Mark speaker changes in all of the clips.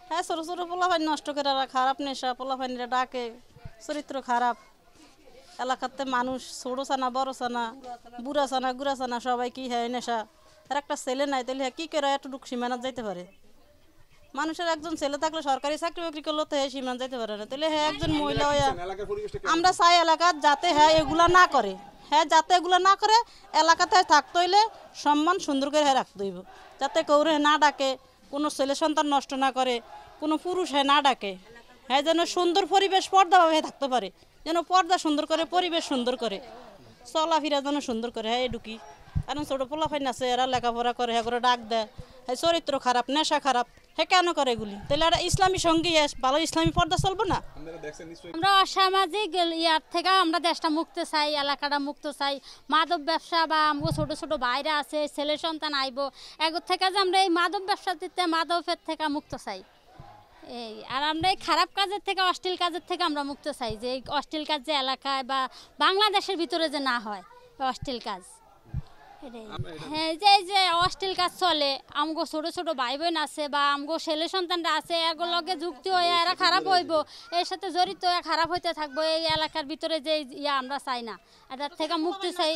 Speaker 1: হ্যাঁ, ছোট ছোট পোলাপানি নষ্ট করে খারাপ নেশা, পোলাপানিরা ডাকে, চরিত্র খারাপ। এলাকাতে মানুষ ছোট চানা, বড় চানা, বুড়া চানা, গুড়া চানা সবাই কি হ্যাঁ নেশা। আর একটা ছেলে নাই, তাহলে হ্যাঁ কী করে এতটুকু সীমানাত যাইতে পারে? মানুষের একজন ছেলে থাকলে সরকারি চাকরি বাকরি করলে তো হ্যাঁ সীমান যাইতে পারে না। তাহলে হ্যাঁ একজন মহিলা হয়ে আমরা চাই এলাকার যাতে হ্যাঁ এগুলা না করে, হ্যাঁ যাতে এগুলো না করে এলাকাতে থাকতে হইলে সম্মান সুন্দর করে হ্যাঁ রাখতে হইব, যাতে কৌরে না ডাকে, কোনো ছেলে সন্তান নষ্ট না করে, কোনো পুরুষ হ্যাঁ না ডাকে, হ্যাঁ যেন সুন্দর পরিবেশ পর্দাভাবে থাকতে পারে, যেন পর্দা সুন্দর করে, পরিবেশ সুন্দর করে, চলাফেরা যেন সুন্দর করে। হ্যাঁ ঢুকি কারণ ছোটো পোলাফাইন আছে, এরা লেখাপড়া করে, হ্যাঁ করে ডাক দেয়, হ্যাঁ চরিত্র খারাপ, নেশা খারাপ, হ্যাঁ কেন করে এগুলি? তাহলে আর ইসলামী সঙ্গী ভালো ইসলামী পর্দা চলবে না?
Speaker 2: আমরা অসামাজিক ইয়ার থেকে আমরা দেশটা মুক্ত চাই, এলাকাটা মুক্ত চাই। মাদক ব্যবসা বা আমাকে ছোটো ছোটো বাইরে আছে, ছেলে সন্তান আইব, এগোর থেকে যে আমরা এই মাদক ব্যবসা দিতে, মাদকের থেকে মুক্ত চাই। এই আর আমরা এই খারাপ কাজের থেকে, অশ্লীল কাজের থেকে আমরা মুক্ত চাই, যে এই অশ্লীল কাজ যে এলাকায় বা বাংলাদেশের ভিতরে যে না হয় অশ্লীল কাজ। হ্যাঁ, যে অশ্লীল কাজ চলে, আমগো ছোটো ছোটো ভাই বোন আছে বা আমগো ছেলে সন্তানরা আছে, এগুলোর লগে যুক্তি হয়ে এরা খারাপ হইব, এর সাথে জড়িত হয়ে খারাপ হইতে থাকবো। এই এলাকার ভিতরে যে ইয়া আমরা চাই না, এটার থেকে মুক্তি চাই।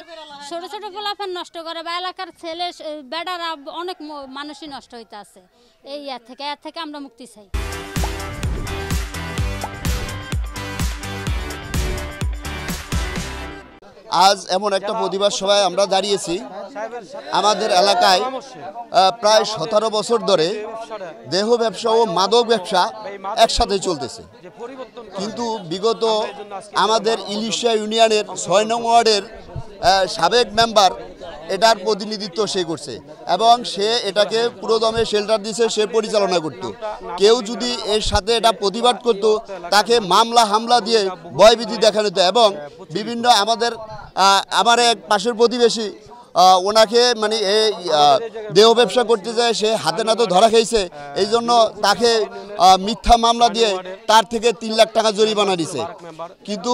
Speaker 2: ছোটো ছোটো পোলাপান নষ্ট করে বা এলাকার ছেলে বেড়ারা অনেক মানুষই নষ্ট হইতে আছে, এই এর থেকে আমরা মুক্তি চাই।
Speaker 3: আজ এমন একটা প্রতিবাদ সভায় আমরা দাঁড়িয়েছি। আমাদের এলাকায় প্রায় 17 বছর ধরে দেহ ব্যবসা ও মাদক ব্যবসা একসাথে চলতেছে, কিন্তু বিগত আমাদের ইলিশিয়া ইউনিয়নের 6 নং ওয়ার্ডের সাবেক মেম্বার এটার প্রতিনিধিত্ব সে করছে এবং সে এটাকে পুরোদমে শেল্টার দিয়েছে, সে পরিচালনা করত। কেউ যদি এর সাথে এটা প্রতিবাদ করত, তাকে মামলা হামলা দিয়ে ভয়ভীতি দেখানো হতো এবং বিভিন্ন আমার এক পাশের প্রতিবেশী ওনাকে মানে এই দেহ ব্যবসা করতে যায়, সে হাতে নাতে ধরা খেয়েছে, এই জন্য তাকে মিথ্যা মামলা দিয়ে তার থেকে 3 লাখ টাকা জরিমানা দিছে। কিন্তু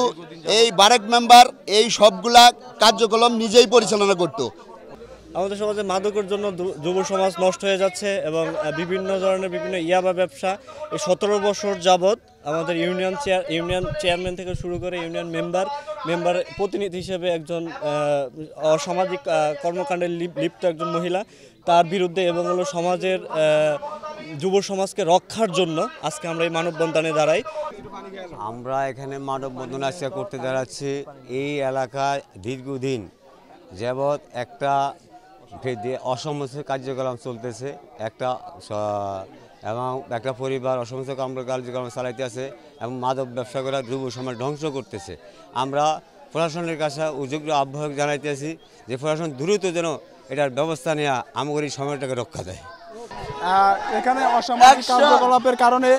Speaker 3: এই বারেক মেম্বার এই সবগুলা কার্যক্রম নিজেই পরিচালনা করত।
Speaker 4: আমাদের সমাজে মাদকের জন্য যুব সমাজ নষ্ট হয়ে যাচ্ছে এবং বিভিন্ন ধরনের বিভিন্ন ইয়াবা ব্যবসা এই 17 বছর যাবৎ আমাদের ইউনিয়ন চেয়ারম্যান থেকে শুরু করে ইউনিয়ন মেম্বার প্রতিনিধি হিসেবে একজন অসামাজিক কর্মকাণ্ডে লিপ্ত একজন মহিলা, তার বিরুদ্ধে এবং হলো সমাজের যুব সমাজকে রক্ষার জন্য আজকে আমরা এই মানববন্ধনে দাঁড়াই।
Speaker 5: আমরা এখানে মানববন্ধন আজকে করতে দাঁড়াচ্ছি। এই এলাকায় দীর্ঘদিন যাবৎ একটা অসামাজিক কার্যক্রম চলতেছে, এবং একটা পরিবার অসামাজিক কার্যক্রম চালাইতে আছে এবং মাদক ব্যবসা করে যুব সমাজ ধ্বংস করতেছে। আমরা প্রশাসনের কাছে উদ্যোগ্য আহ্বায়ক জানাইতেছি যে প্রশাসন দ্রুত যেন এটার ব্যবস্থা নেওয়া আমাদের এই সময়টাকে রক্ষা দেয়।
Speaker 6: এখানে অসামাজিক কার্যকলাপের কারণে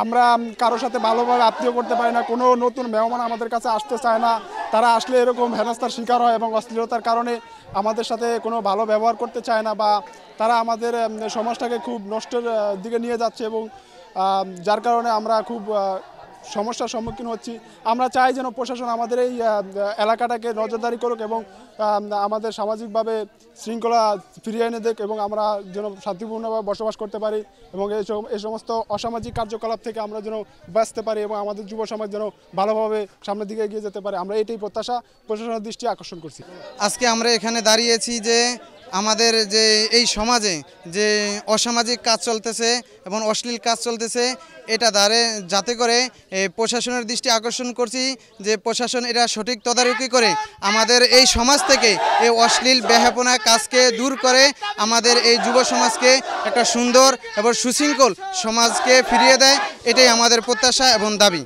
Speaker 6: আমরা কারোর সাথে ভালোভাবে আত্মীয় করতে পারি না, কোনো নতুন মেহমান আমাদের কাছে আসতে চায় না, তারা আসলে এরকম হেনস্থার শিকার হয় এবং অশ্লীলতার কারণে আমাদের সাথে কোনো ভালো ব্যবহার করতে চায় না বা তারা আমাদের সমাজটাকে খুব নষ্টের দিকে নিয়ে যাচ্ছে এবং যার কারণে আমরা খুব সমস্যার সম্মুখীন হচ্ছি। আমরা চাই যেন প্রশাসন আমাদের এই এলাকাটাকে নজরদারি করুক এবং আমাদের সামাজিকভাবে শৃঙ্খলা ফিরিয়ে এনে দেখ এবং আমরা যেন শান্তিপূর্ণভাবে বসবাস করতে পারি এবং এই সমস্ত অসামাজিক কার্যকলাপ থেকে আমরা যেন বাঁচতে পারি এবং আমাদের যুব সমাজ যেন ভালোভাবে সামনের দিকে এগিয়ে যেতে পারে। আমরা এটাই প্রত্যাশা, প্রশাসনের দৃষ্টি আকর্ষণ করছি।
Speaker 7: আজকে আমরা এখানে দাঁড়িয়েছি যে আমাদের যে এই সমাজে যে অসামাজিক কাজ চলতেছে এবং অশ্লীল কাজ চলতেছে, এটা যাতে করে প্রশাসনের দৃষ্টি আকর্ষণ করছি যে প্রশাসন এটা সঠিক তদারকি করে আমাদের এই সমাজ থেকে এই অশ্লীল বেহাপনা কাজকে দূর করে আমাদের এই যুব সমাজকে একটা সুন্দর এবং সুশৃঙ্খল সমাজকে ফিরিয়ে দেয়, এটাই আমাদের প্রত্যাশা এবং দাবি।